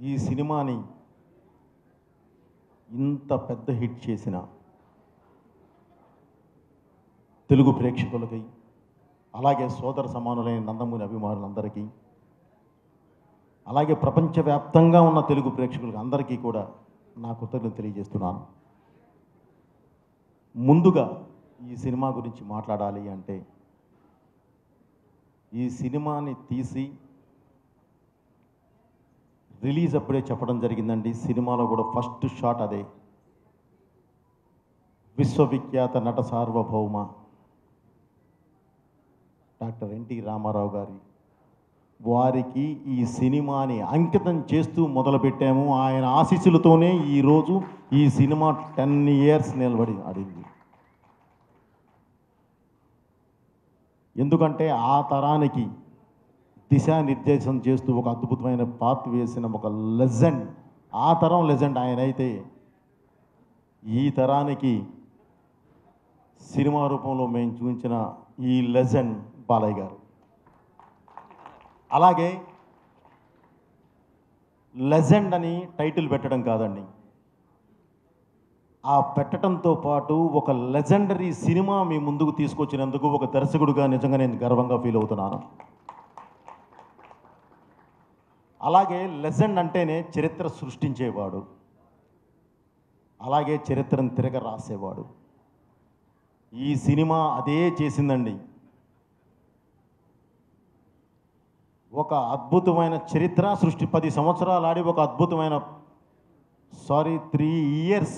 ఈ సినిమాని ఇంత పెద్ద హిట్ చేసిన తెలుగు ప్రేక్షకులకి, అలాగే సోదర సమానులైన నందమూరి అభిమానులందరికీ, అలాగే ప్రపంచవ్యాప్తంగా ఉన్న తెలుగు ప్రేక్షకులకి అందరికీ కూడా నా కృతజ్ఞతలు తెలియజేస్తున్నాను. ముందుగా ఈ సినిమా గురించి మాట్లాడాలి అంటే, ఈ సినిమాని తీసి రిలీజ్ అప్పుడే చెప్పడం జరిగిందండి. సినిమాలో కూడా ఫస్ట్ షాట్ అదే. విశ్వవిఖ్యాత నట సార్వభౌమ డాక్టర్ ఎన్టీ రామారావు గారి వారికి ఈ సినిమాని అంకితం చేస్తూ మొదలుపెట్టాము. ఆయన ఆశీస్సులతోనే ఈరోజు ఈ సినిమా 10 years నిలబడి ఆడింది. ఎందుకంటే ఆ తరానికి దిశానిర్దేశం చేస్తూ ఒక అద్భుతమైన పాత్ర వేసిన ఒక లెజెండ్, ఆ తరం లెజెండ్ ఆయన అయితే, ఈ తరానికి సినిమా రూపంలో మేము చూపించిన ఈ లెజెండ్ బాలయ్య గారు. అలాగే లెజెండ్ అని టైటిల్ పెట్టడం కాదండి, ఆ పెట్టడంతో పాటు ఒక లెజెండరీ సినిమా మీ ముందుకు తీసుకొచ్చినందుకు ఒక దర్శకుడిగా నిజంగా నేను గర్వంగా ఫీల్ అవుతున్నాను. అలాగే లెజెండ్ అంటేనే చరిత్ర సృష్టించేవాడు, అలాగే చరిత్రను తిరగ రాసేవాడు. ఈ సినిమా అదే చేసిందండి. ఒక అద్భుతమైన చరిత్ర సృష్టి, 10 సంవత్సరాలు ఆడి ఒక అద్భుతమైన 3 years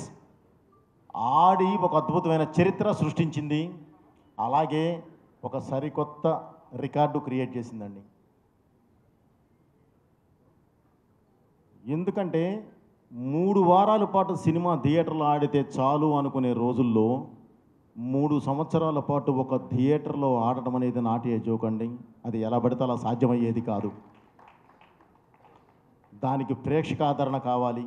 ఆడి ఒక అద్భుతమైన చరిత్ర సృష్టించింది. అలాగే ఒక సరికొత్త రికార్డు క్రియేట్ చేసిందండి. ఎందుకంటే 3 వారాల పాటు సినిమా థియేటర్లో ఆడితే చాలు అనుకునే రోజుల్లో 3 సంవత్సరాల పాటు ఒక థియేటర్లో ఆడటం అనేది నాటి జోకండి. అది ఎలా పడితే అలా సాధ్యమయ్యేది కాదు. దానికి ప్రేక్షక ఆదరణ కావాలి,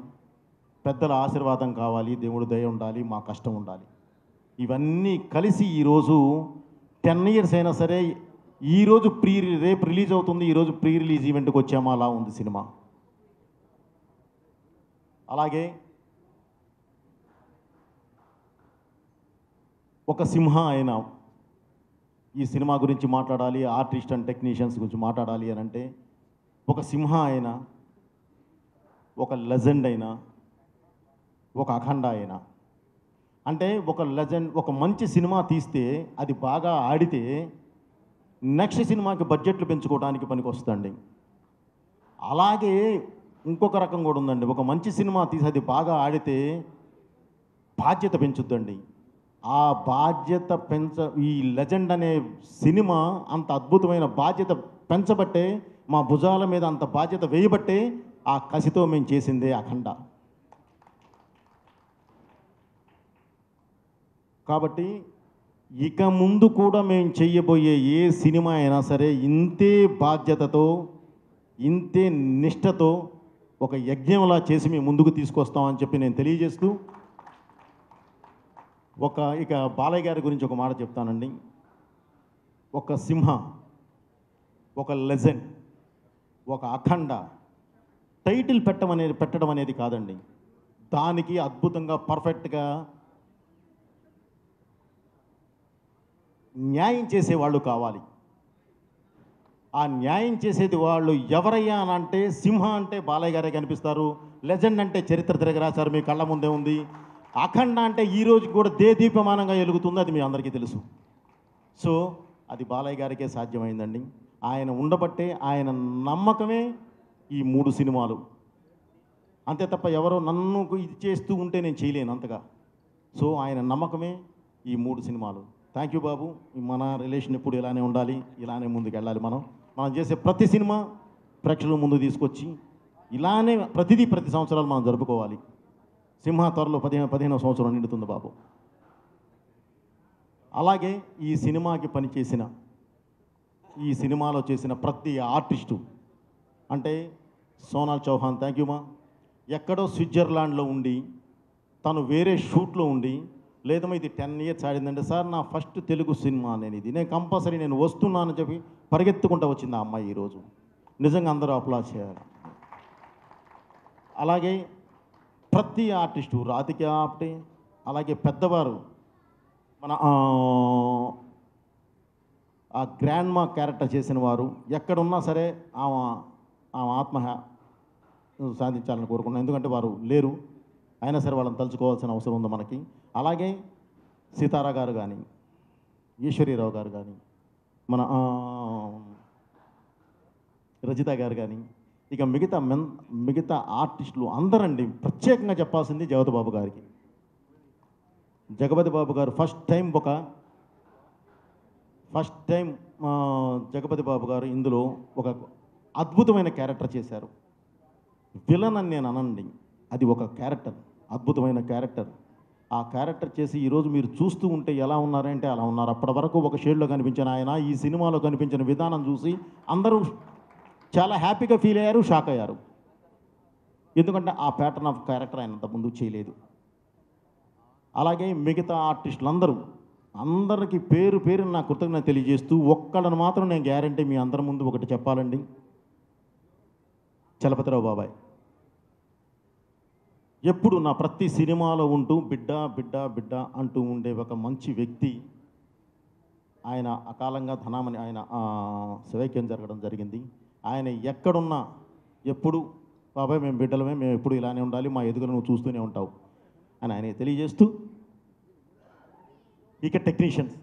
పెద్దల ఆశీర్వాదం కావాలి, దేవుడి దయ ఉండాలి, మా కష్టం ఉండాలి. ఇవన్నీ కలిసి ఈరోజు 10 years అయినా సరే, ఈరోజు రేపు రిలీజ్ అవుతుంది, ఈరోజు ప్రీ రిలీజ్ ఈవెంట్కి వచ్చామా అలా ఉంది సినిమా. అలాగే ఒక సింహ అయినా ఈ సినిమా గురించి మాట్లాడాలి, ఆర్టిస్ట్ అండ్ టెక్నీషియన్స్ గురించి మాట్లాడాలి అని అంటే, ఒక సింహ అయినా, ఒక లెజెండ్ అయినా, ఒక అఖండ అయినా, అంటే ఒక లెజెండ్, ఒక మంచి సినిమా తీస్తే అది బాగా ఆడితే నెక్స్ట్ సినిమాకి బడ్జెట్లు పెంచుకోవడానికి పనికి వస్తుందండి. అలాగే ఇంకొక రకం కూడా ఉందండి. ఒక మంచి సినిమా తీసి అది బాగా ఆడితే బాధ్యత పెంచుద్దండి. ఆ బాధ్యత ఈ లెజెండ్ అనే సినిమా అంత అద్భుతమైన బాధ్యత పెంచబట్టే, మా భుజాల మీద అంత బాధ్యత వేయబట్టే ఆ కసితో మేము చేసిందే అఖండ. కాబట్టి ఇక ముందు కూడా మేము చెయ్యబోయే ఏ సినిమా అయినా సరే ఇంతే బాధ్యతతో, ఇంతే నిష్టతో, ఒక యజ్ఞంలా చేసి మేము ముందుకు తీసుకొస్తామని చెప్పి నేను తెలియజేస్తూ, ఇక బాలయ్య గారి గురించి ఒక మాట చెప్తానండి. ఒక సింహ, ఒక లెజెండ్, ఒక అఖండ టైటిల్ పెట్టడం అనేది కాదండి. దానికి అద్భుతంగా పర్ఫెక్ట్గా న్యాయం చేసేవాళ్ళు కావాలి. ఆ న్యాయం చేసేది వాళ్ళు ఎవరయ్యా అని అంటే, సింహ అంటే బాలయ్య గారే కనిపిస్తారు, లెజెండ్ అంటే చరిత్ర తిరగరాశారు, మీ కళ్ళ ముందే ఉంది. అఖండ అంటే ఈరోజు కూడా దేదీప్యమానంగా వెలుగుతుంది, అది మీ అందరికీ తెలుసు. సో అది బాలయ్య గారికే సాధ్యమైందండి. ఆయన ఉండబట్టే, ఆయన నమ్మకమే ఈ 3 సినిమాలు. అంతే తప్ప ఎవరో నన్ను ఇది చేస్తూ ఉంటే నేను చేయలేను అంతగా. సో ఆయన నమ్మకమే ఈ 3 సినిమాలు. థ్యాంక్ యూ బాబు. మన రిలేషన్ ఎప్పుడు ఇలానే ఉండాలి, ఇలానే ముందుకు వెళ్ళాలి. మనం చేసే ప్రతి సినిమా ప్రేక్షకుల ముందు తీసుకొచ్చి ఇలానే ప్రతి సంవత్సరాలు మనం జరుపుకోవాలి. సింహ త్వరలో 15వ సంవత్సరం నిండుతుంది బాబు. అలాగే ఈ సినిమాకి పనిచేసిన, ఈ సినిమాలో చేసిన ప్రతి ఆర్టిస్టు, అంటే సోనాల్ చౌహాన్, థ్యాంక్ యూ మా. ఎక్కడో స్విట్జర్లాండ్లో ఉండి, తను వేరే షూట్లో ఉండి, లేదమ్మా ఇది 10 years ఆడిందంటే, సార్ నా ఫస్ట్ తెలుగు సినిమా నేను కంపల్సరీ నేను వస్తున్నానని చెప్పి పరిగెత్తుకుంటూ వచ్చింది ఆ అమ్మాయి. ఈరోజు నిజంగా అందరూ అప్లాజ్ చేయాలి. అలాగే ప్రతి ఆర్టిస్టు రాధిక ఆప్టే, అలాగే పెద్దవారు మన ఆ గ్రాండ్ మా క్యారెక్టర్ చేసిన వారు ఎక్కడున్నా సరే ఆమె ఆత్మ సాధించాలని కోరుకున్నాను. ఎందుకంటే వారు లేరు, అయినా సరే వాళ్ళని తలుచుకోవాల్సిన అవసరం ఉంది మనకి. అలాగే సీతారా గారు కానీ, ఈశ్వరీరావు గారు కానీ, మన రజిత గారు కానీ, ఇక మిగతా ఆర్టిస్టులు అందరండి. ప్రత్యేకంగా చెప్పాల్సింది జగపతి బాబు గారికి. జగపతి బాబు గారు ఫస్ట్ టైం జగపతి బాబు గారు ఇందులో ఒక అద్భుతమైన క్యారెక్టర్ చేశారు. విలన్ అని నేను అనండి, అది ఒక క్యారెక్టర్, అద్భుతమైన క్యారెక్టర్. ఆ క్యారెక్టర్ చేసి ఈరోజు మీరు చూస్తూ ఉంటే ఎలా ఉన్నారంటే అలా ఉన్నారు. అప్పటి వరకు ఒక షేడ్లో కనిపించిన ఆయన ఈ సినిమాలో కనిపించిన విధానం చూసి అందరూ చాలా హ్యాపీగా ఫీల్ అయ్యారు, షాక్ అయ్యారు. ఎందుకంటే ఆ ప్యాటర్న్ ఆఫ్ క్యారెక్టర్ ఆయన అంతకుముందు చేయలేదు. అలాగే మిగతా ఆర్టిస్టులు అందరికీ పేరు నా కృతజ్ఞత తెలియజేస్తూ ఒక్కళ్ళని మాత్రం నేను గ్యారంటీ మీ అందరి ముందు ఒకటి చెప్పాలండి. చలపతిరావు బాబాయ్ ఎప్పుడు నా ప్రతి సినిమాలో ఉంటూ బిడ్డ అంటూ ఉండే ఒక మంచి వ్యక్తి. ఆయన అకాలంగా ధనామని ఆయన శివైక్యం జరగడం జరిగింది. ఆయన ఎక్కడున్నా ఎప్పుడు బాబాయ్ మేము బిడ్డలమే, మేము ఎప్పుడు ఇలానే ఉండాలి, మా ఎదుగులు నువ్వు చూస్తూనే ఉంటావు అని ఆయన తెలియజేస్తూ, ఇక టెక్నీషియన్స్,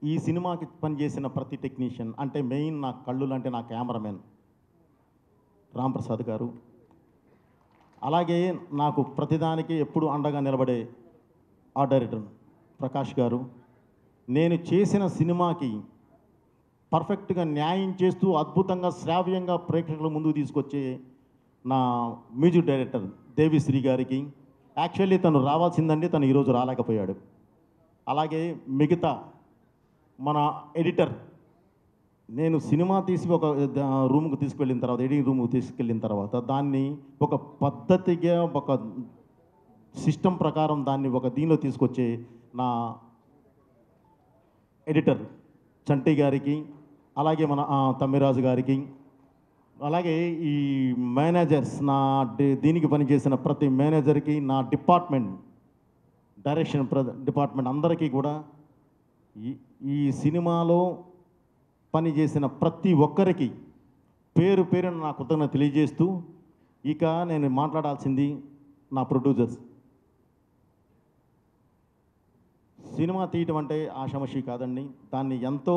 ఈ సినిమాకి పనిచేసిన ప్రతి టెక్నీషియన్ అంటే మెయిన్ నా కళ్ళు అంటే నా కెమెరామెన్ రాంప్రసాద్ గారు, అలాగే నాకు ప్రతిదానికి ఎప్పుడు అండగా నిలబడే ఆర్ట్ డైరెక్టర్ ప్రకాష్ గారు, నేను చేసిన సినిమాకి పర్ఫెక్ట్గా న్యాయం చేస్తూ అద్భుతంగా శ్రావ్యంగా ప్రేక్షకుల ముందుకు తీసుకొచ్చే నా మ్యూజిక్ డైరెక్టర్ దేవిశ్రీ గారికి, యాక్చువల్లీ తను రావాల్సిందండి, తను ఈరోజు రాలేకపోయాడు. అలాగే మిగతా మన ఎడిటర్, నేను సినిమా తీసి ఒక రూమ్కి తీసుకెళ్ళిన తర్వాత, ఎడిటింగ్ రూమ్కి తీసుకెళ్ళిన తర్వాత దాన్ని ఒక పద్ధతిగా ఒక సిస్టమ్ ప్రకారం దాన్ని ఒక దీనిలో తీసుకొచ్చే నా ఎడిటర్ చంటి గారికి, అలాగే మన తమ్మిరాజు గారికి, అలాగే ఈ మేనేజర్స్ నా దీనికి పనిచేసిన ప్రతి మేనేజర్కి, నా డిపార్ట్మెంట్ డైరెక్షన్ డిపార్ట్మెంట్ అందరికీ కూడా ఈ సినిమాలో పనిచేసిన ప్రతి ఒక్కరికి పేరున నా కృతజ్ఞత తెలియజేస్తూ, ఇక నేను మాట్లాడాల్సింది నా ప్రొడ్యూసర్స్. సినిమా తీయటం అంటే ఆషామాషి కాదండి, దాన్ని ఎంతో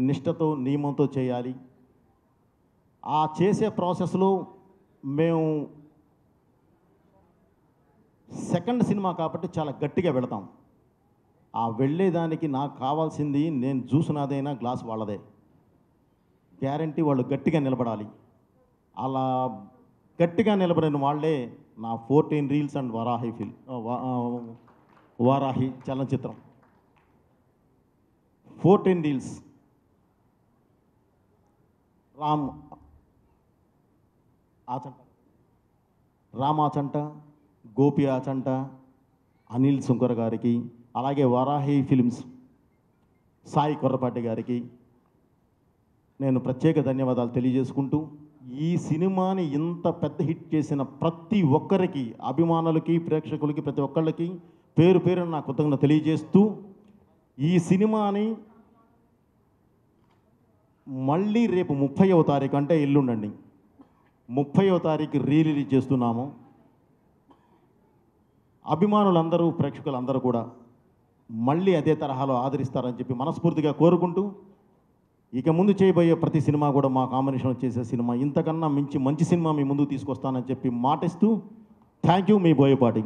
నిష్టతో నియమంతో చేయాలి. ఆ చేసే ప్రాసెస్లో మేము సెకండ్ సినిమా కాబట్టి చాలా గట్టిగా వెళతాం. ఆ వెళ్ళేదానికి నాకు కావాల్సింది నేను చూసినదైనా గ్లాస్ వాళ్ళదే, గ్యారంటీ వాళ్ళు గట్టిగా నిలబడాలి. అలా గట్టిగా నిలబడిన వాళ్ళే నా 14 రీల్స్ అండ్ వారాహి చలనచిత్రం. 14 రీల్స్ రామాచంట, గోపి ఆచంట, అనిల్ శంకర్ గారికి, అలాగే వారాహి ఫిలిమ్స్ సాయి కొర్రపాటి గారికి నేను ప్రత్యేక ధన్యవాదాలు తెలియజేసుకుంటూ, ఈ సినిమాని ఇంత పెద్ద హిట్ చేసిన ప్రతి ఒక్కరికి, అభిమానులకి, ప్రేక్షకులకి, ప్రతి ఒక్కళ్ళకి పేరు నా కృతజ్ఞత తెలియజేస్తూ, ఈ సినిమాని మళ్ళీ రేపు 30వ తారీఖు అంటే ఎల్లుండండి 30వ తారీఖు రిలీజ్ చేస్తున్నాము. అభిమానులందరూ, ప్రేక్షకులందరూ కూడా మళ్ళీ అదే తరహాలో ఆదరిస్తారని చెప్పి మనస్ఫూర్తిగా కోరుకుంటూ, ఇక ముందు చేయబోయే ప్రతి సినిమా కూడా మా కాంబినేషన్లో చేసే సినిమా ఇంతకన్నా మించి మంచి సినిమా మీ ముందుకు తీసుకొస్తానని చెప్పి మాటిస్తూ, థ్యాంక్ యూ, మీ బోయపాటి.